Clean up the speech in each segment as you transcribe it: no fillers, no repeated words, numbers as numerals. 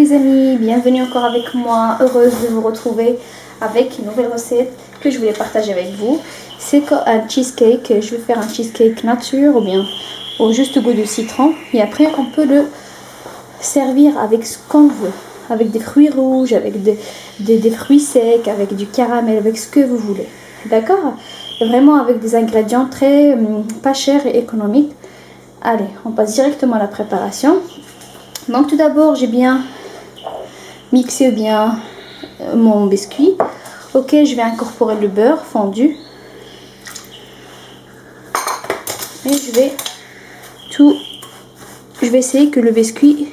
les amis, bienvenue encore avec moi, heureuse de vous retrouver avec une nouvelle recette que je voulais partager avec vous. C'est un cheesecake, je vais faire un cheesecake nature ou bien au juste goût de citron et après on peut le servir avec ce qu'on veut, avec des fruits rouges, avec des fruits secs, avec du caramel, avec ce que vous voulez, d'accord? Vraiment avec des ingrédients très pas chers et économiques. Allez, on passe directement à la préparation. Donc tout d'abord, j'ai bien mixé bien mon biscuit. Ok, je vais incorporer le beurre fondu. Et je vais essayer que le biscuit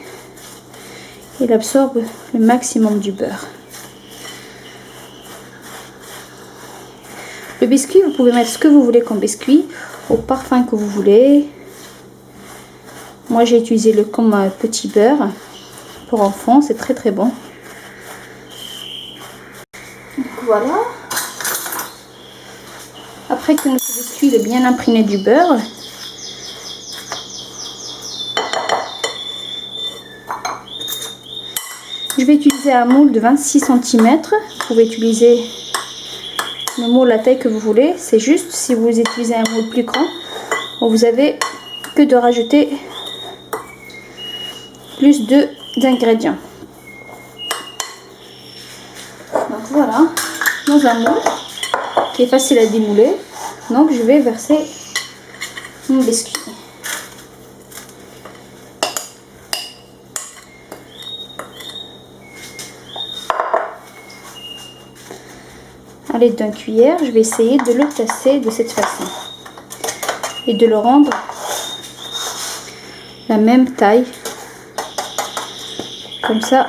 il absorbe le maximum du beurre. Le biscuit, vous pouvez mettre ce que vous voulez comme biscuit, au parfum que vous voulez. Moi, j'ai utilisé le comme petit beurre pour enfants, c'est très très bon. Donc, voilà. Après que notre biscuit est bien imprégné du beurre, je vais utiliser un moule de 26 cm. Vous pouvez utiliser le moule la taille que vous voulez. C'est juste si vous utilisez un moule plus grand, vous avez que de rajouter plus d'ingrédients. Donc voilà, dans un moule qui est facile à démouler. Donc je vais verser mon biscuit. À l'aide d'une cuillère, je vais essayer de le tasser de cette façon et de le rendre la même taille, comme ça.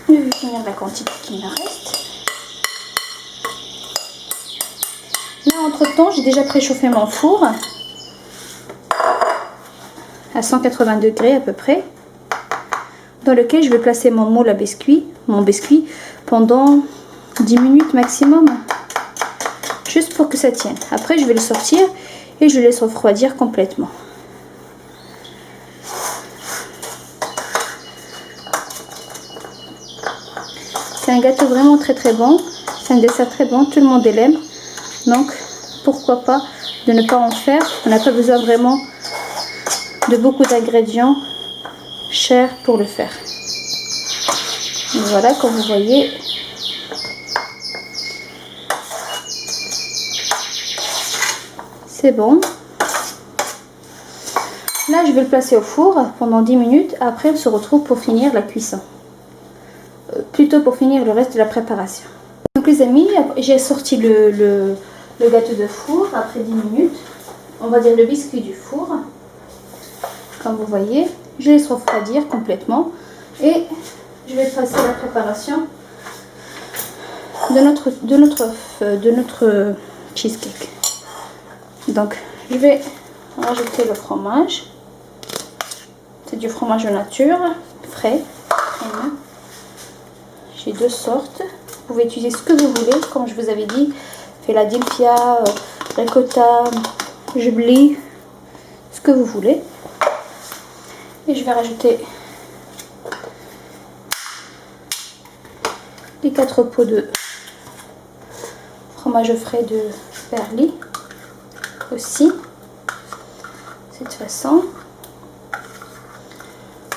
Je vais finir la quantité qui me reste. Là, entre temps, j'ai déjà préchauffé mon four à 180 degrés à peu près, dans lequel je vais placer mon moule à biscuit, pendant 10 minutes maximum, juste pour que ça tienne. Après, je vais le sortir et je le laisse refroidir complètement. C'est un gâteau vraiment très très bon, c'est un dessert très bon, tout le monde l'aime, donc pourquoi pas de ne pas en faire. On n'a pas besoin vraiment de beaucoup d'ingrédients chers pour le faire. Et voilà, comme vous voyez, c'est bon. Là, je vais le placer au four pendant 10 minutes. Après, on se retrouve pour finir la cuisson. Plutôt pour finir le reste de la préparation. Donc les amis, j'ai sorti le gâteau de four après 10 minutes. On va dire le biscuit du four. Comme vous voyez, je laisse refroidir complètement et je vais passer à la préparation de notre cheesecake. Donc, je vais rajouter le fromage. C'est du fromage nature, frais. J'ai deux sortes. Vous pouvez utiliser ce que vous voulez, comme je vous avais dit, Philadelphia, ricotta, Jubilee, ce que vous voulez. Et je vais rajouter les 4 pots de fromage frais de Berly aussi, de cette façon.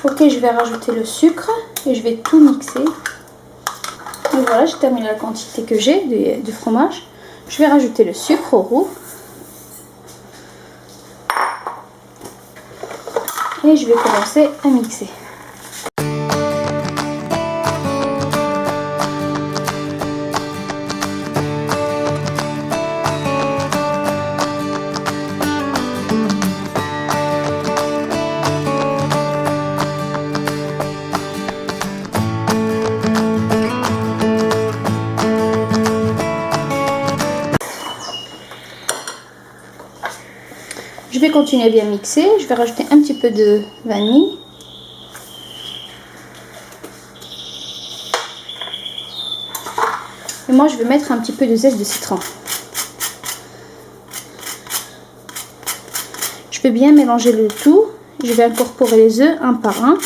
Ok, je vais rajouter le sucre et je vais tout mixer. Et voilà, j'ai terminé la quantité que j'ai de fromage. Je vais rajouter le sucre au roux. Et je vais commencer à mixer. Je vais continuer à bien mixer. Je vais rajouter un petit peu de vanille. Et moi, je vais mettre un petit peu de zeste de citron. Je vais bien mélanger le tout. Je vais incorporer les œufs un par un.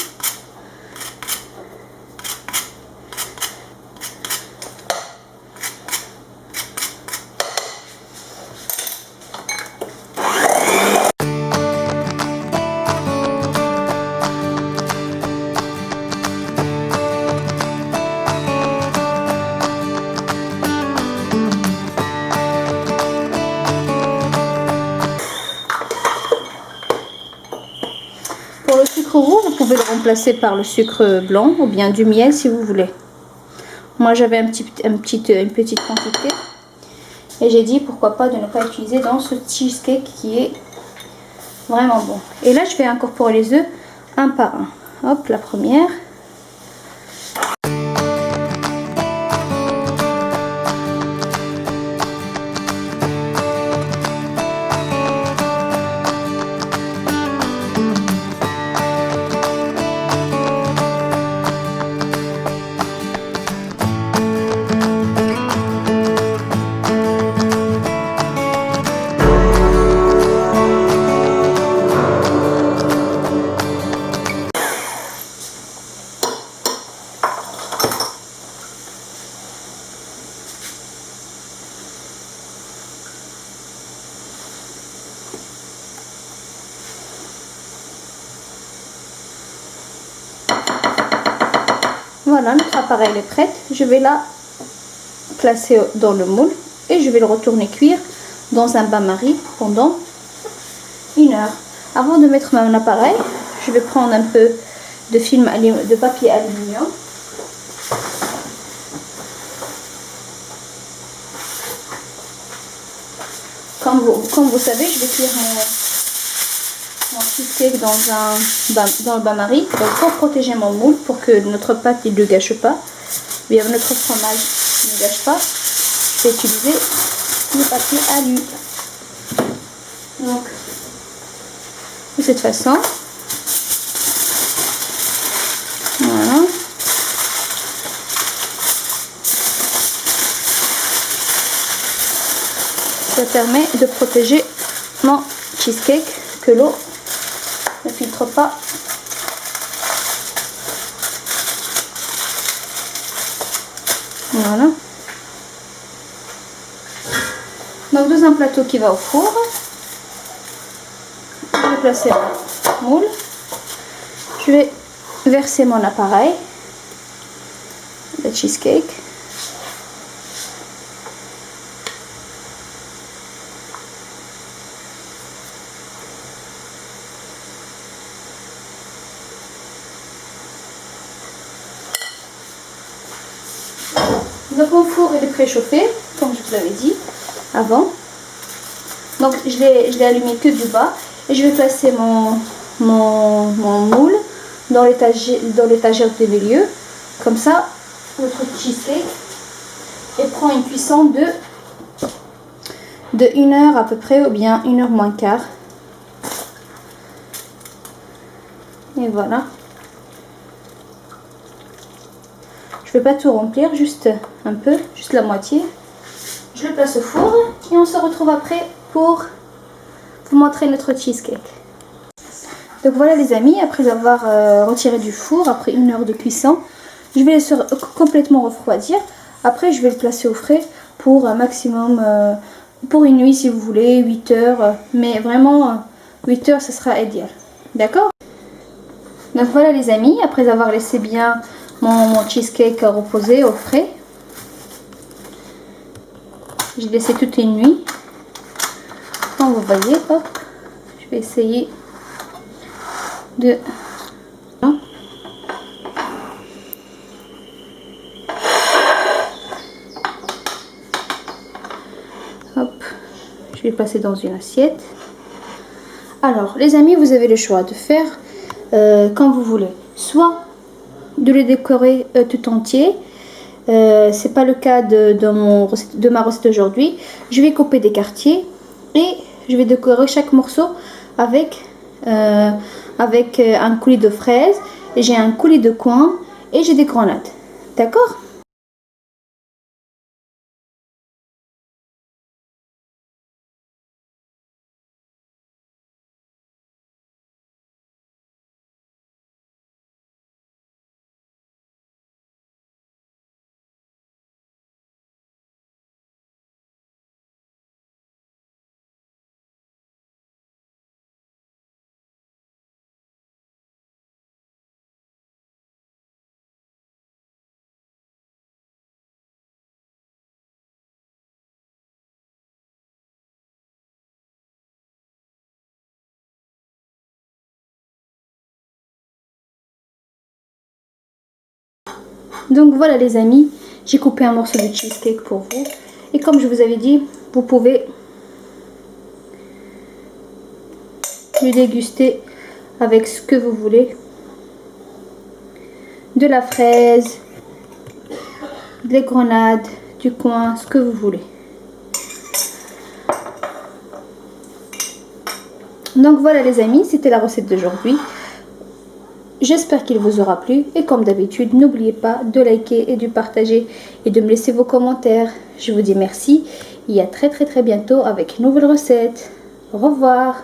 Pour le sucre roux, vous pouvez le remplacer par le sucre blanc ou bien du miel si vous voulez. Moi j'avais une petite quantité et j'ai dit pourquoi pas de ne pas utiliser dans ce cheesecake qui est vraiment bon. Et là je vais incorporer les œufs un par un. Hop, la première. Voilà, notre appareil est prêt. Je vais la placer dans le moule et je vais le retourner cuire dans un bain-marie pendant 1 heure. Avant de mettre mon appareil, je vais prendre un peu de papier aluminium. Comme vous savez, je vais cuire mon cheesecake dans le bain-marie. Donc pour protéger mon moule, pour que notre pâte ne gâche pas, bien notre fromage ne gâche pas, je vais utiliser le papier alu. Donc de cette façon, voilà. Ça permet de protéger mon cheesecake, que l'eau ne filtre pas. Voilà. Donc dans un plateau qui va au four, je vais placer le moule. Je vais verser mon appareil de cheesecake. Donc mon four il est préchauffé, comme je vous l'avais dit avant. Donc je l'ai allumé que du bas et je vais placer mon moule dans l'étagère du milieu. Comme ça, votre cheesecake prend une cuisson de 1 heure à peu près, ou bien 1 heure moins quart. Et voilà. Je ne vais pas tout remplir, juste un peu, juste la moitié. Je le place au four et on se retrouve après pour vous montrer notre cheesecake. Donc voilà les amis, après avoir retiré du four, après 1 heure de cuisson, je vais laisser complètement refroidir. Après je vais le placer au frais pour un maximum, pour une nuit si vous voulez, 8 heures. Mais vraiment 8 heures ce sera idéal. D'accord? Donc voilà les amis, après avoir laissé bien mon cheesecake reposer au frais. J'ai laissé toute une nuit. Comme vous voyez, hop, je vais essayer de... Hop, je vais passer dans une assiette. Alors, les amis, vous avez le choix de faire comme vous voulez. Soit de les décorer tout entier. C'est pas le cas de ma recette aujourd'hui. Je vais couper des quartiers et je vais décorer chaque morceau avec un coulis de fraises. J'ai un coulis de coin et j'ai des grenades. D'accord? Donc voilà les amis, j'ai coupé un morceau de cheesecake pour vous. Et comme je vous avais dit, vous pouvez le déguster avec ce que vous voulez. De la fraise, des grenades, du coin, ce que vous voulez. Donc voilà les amis, c'était la recette d'aujourd'hui. J'espère qu'il vous aura plu et comme d'habitude, n'oubliez pas de liker et de partager et de me laisser vos commentaires. Je vous dis merci et à très bientôt avec une nouvelle recette. Au revoir.